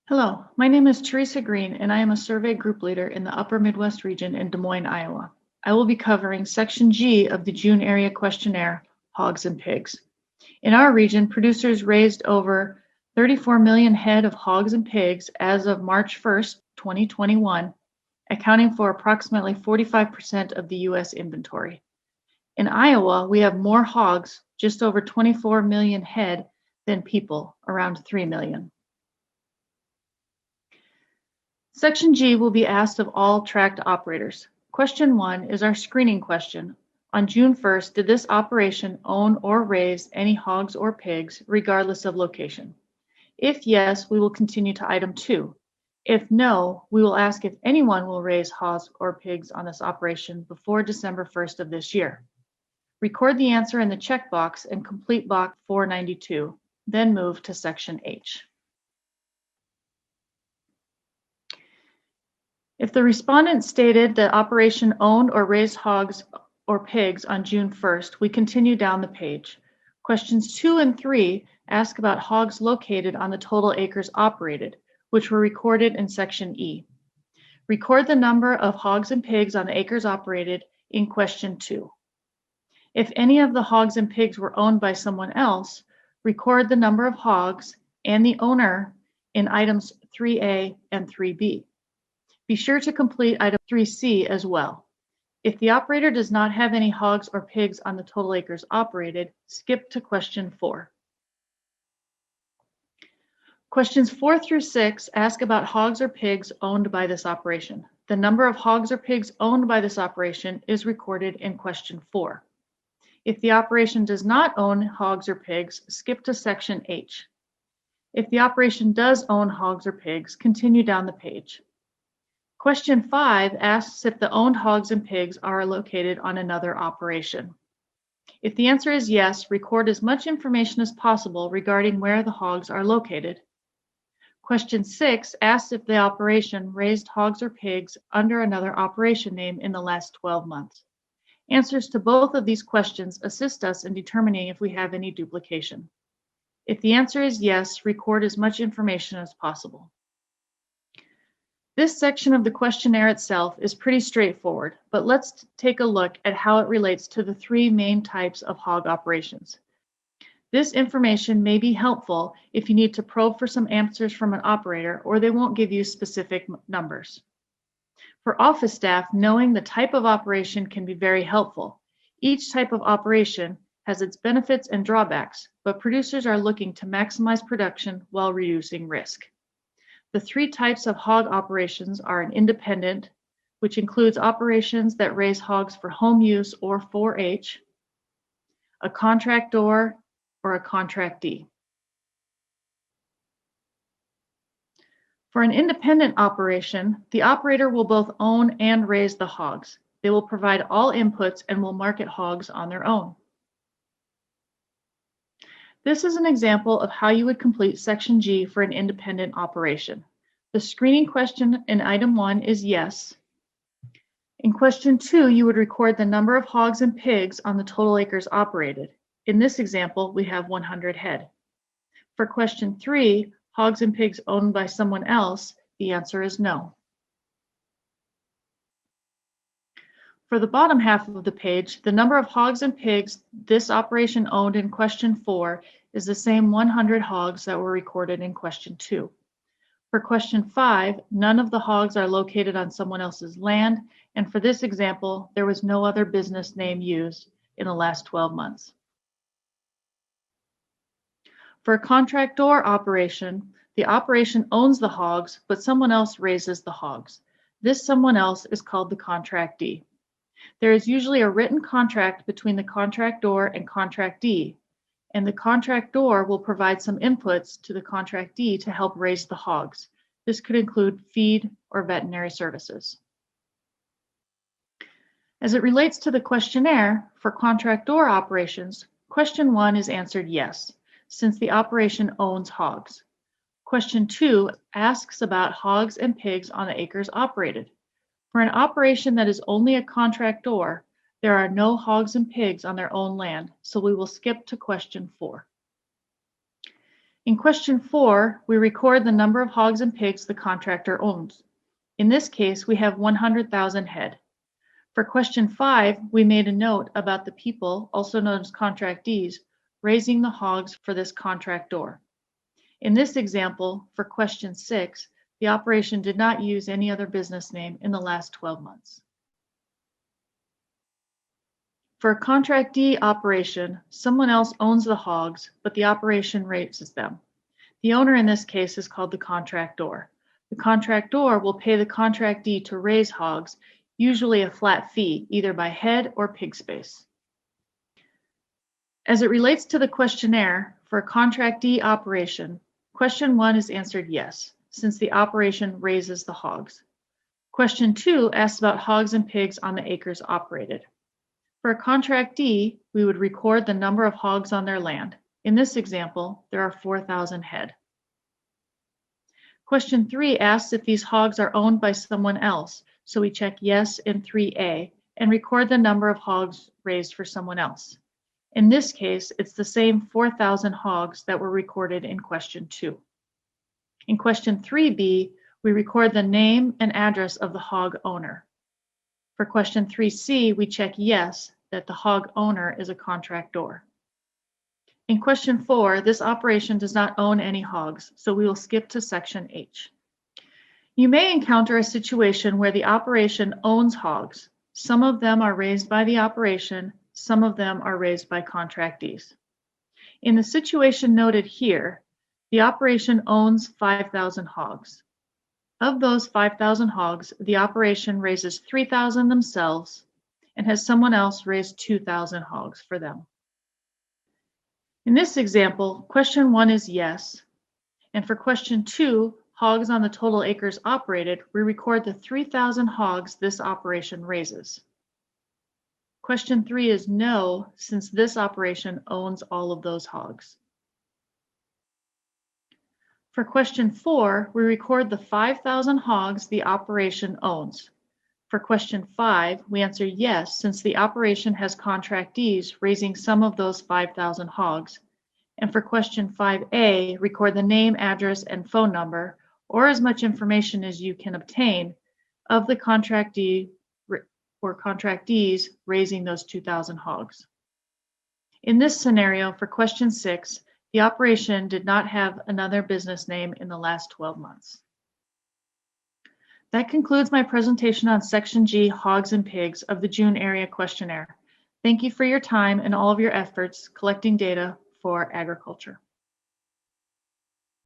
Hello, my name is Teresa Green, and I am a survey group leader in the Upper Midwest region in Des Moines, Iowa. I will be covering Section G of the June area questionnaire, Hogs and Pigs. In our region, producers raised over 34 million head of hogs and pigs as of March 1st, 2021, accounting for approximately 45% of the U.S. inventory. In Iowa, we have more hogs, just over 24 million head, than people, around 3 million. Section G will be asked of all tract operators. Question 1 is our screening question. On June 1st, did this operation own or raise any hogs or pigs, regardless of location? If yes, we will continue to item 2. If no, we will ask if anyone will raise hogs or pigs on this operation before December 1st of this year. Record the answer in the checkbox and complete box 492, then move to Section H. If the respondent stated that operation owned or raised hogs or pigs on June 1st, we continue down the page. Questions 2 and 3 ask about hogs located on the total acres operated, which were recorded in Section E. Record the number of hogs and pigs on the acres operated in Question 2. If any of the hogs and pigs were owned by someone else, record the number of hogs and the owner in items 3A and 3B. Be sure to complete item 3C as well. If the operator does not have any hogs or pigs on the total acres operated, skip to question 4. Questions 4 through 6 ask about hogs or pigs owned by this operation. The number of hogs or pigs owned by this operation is recorded in question 4. If the operation does not own hogs or pigs, skip to Section H. If the operation does own hogs or pigs, continue down the page. Question 5 asks if the owned hogs and pigs are located on another operation. If the answer is yes, record as much information as possible regarding where the hogs are located. Question 6 asks if the operation raised hogs or pigs under another operation name in the last 12 months. Answers to both of these questions assist us in determining if we have any duplication. If the answer is yes, record as much information as possible. This section of the questionnaire itself is pretty straightforward, but let's take a look at how it relates to the 3 main types of hog operations. This information may be helpful if you need to probe for some answers from an operator, or they won't give you specific numbers. For office staff, knowing the type of operation can be very helpful. Each type of operation has its benefits and drawbacks, but producers are looking to maximize production while reducing risk. The 3 types of hog operations are an independent, which includes operations that raise hogs for home use or 4-H, a contractor, or a contractee. For an independent operation, the operator will both own and raise the hogs. They will provide all inputs and will market hogs on their own. This is an example of how you would complete Section G for an independent operation. The screening question in item 1 is yes. In question 2, you would record the number of hogs and pigs on the total acres operated. In this example, we have 100 head. For question 3, hogs and pigs owned by someone else, the answer is no. For the bottom half of the page, the number of hogs and pigs this operation owned in question 4 is the same 100 hogs that were recorded in question 2. For question 5, none of the hogs are located on someone else's land, and for this example, there was no other business name used in the last 12 months. For a contractor operation, the operation owns the hogs, but someone else raises the hogs. This someone else is called the contractee. There is usually a written contract between the contractor and contractee, and the contractor will provide some inputs to the contractee to help raise the hogs. This could include feed or veterinary services. As it relates to the questionnaire, for contractor operations, question 1 is answered yes, since the operation owns hogs. Question 2 asks about hogs and pigs on the acres operated. For an operation that is only a contractor, there are no hogs and pigs on their own land, so we will skip to question 4. In question 4, we record the number of hogs and pigs the contractor owns. In this case, we have 100,000 head. For question 5, we made a note about the people, also known as contractees, raising the hogs for this contractor. In this example, for question 6, the operation did not use any other business name in the last 12 months. For a contractee operation, someone else owns the hogs, but the operation raises them. The owner in this case is called the contractor. The contractor will pay the contractee to raise hogs, usually a flat fee, either by head or pig space. As it relates to the questionnaire, for a contractee operation, question 1 is answered yes, since the operation raises the hogs. Question 2 asks about hogs and pigs on the acres operated. For a contractee, we would record the number of hogs on their land. In this example, there are 4,000 head. Question 3 asks if these hogs are owned by someone else, so we check yes in 3A and record the number of hogs raised for someone else. In this case, it's the same 4,000 hogs that were recorded in question 2. In question 3B, we record the name and address of the hog owner. For question 3C, we check yes, that the hog owner is a contractor. In question 4, this operation does not own any hogs, so we will skip to section H. You may encounter a situation where the operation owns hogs. Some of them are raised by the operation, some of them are raised by contractees. In the situation noted here, the operation owns 5,000 hogs. Of those 5,000 hogs, the operation raises 3,000 themselves and has someone else raise 2,000 hogs for them. In this example, question 1 is yes, and for question 2, hogs on the total acres operated, we record the 3,000 hogs this operation raises. Question 3 is no, since this operation owns all of those hogs. For question 4, we record the 5,000 hogs the operation owns. For question 5, we answer yes, since the operation has contractees raising some of those 5,000 hogs. And for question 5A, record the name, address, and phone number, or as much information as you can obtain, of the contractee or contractees raising those 2,000 hogs. In this scenario, for question 6, the operation did not have another business name in the last 12 months. That concludes my presentation on Section G, Hogs and Pigs of the June Area Questionnaire. Thank you for your time and all of your efforts collecting data for agriculture.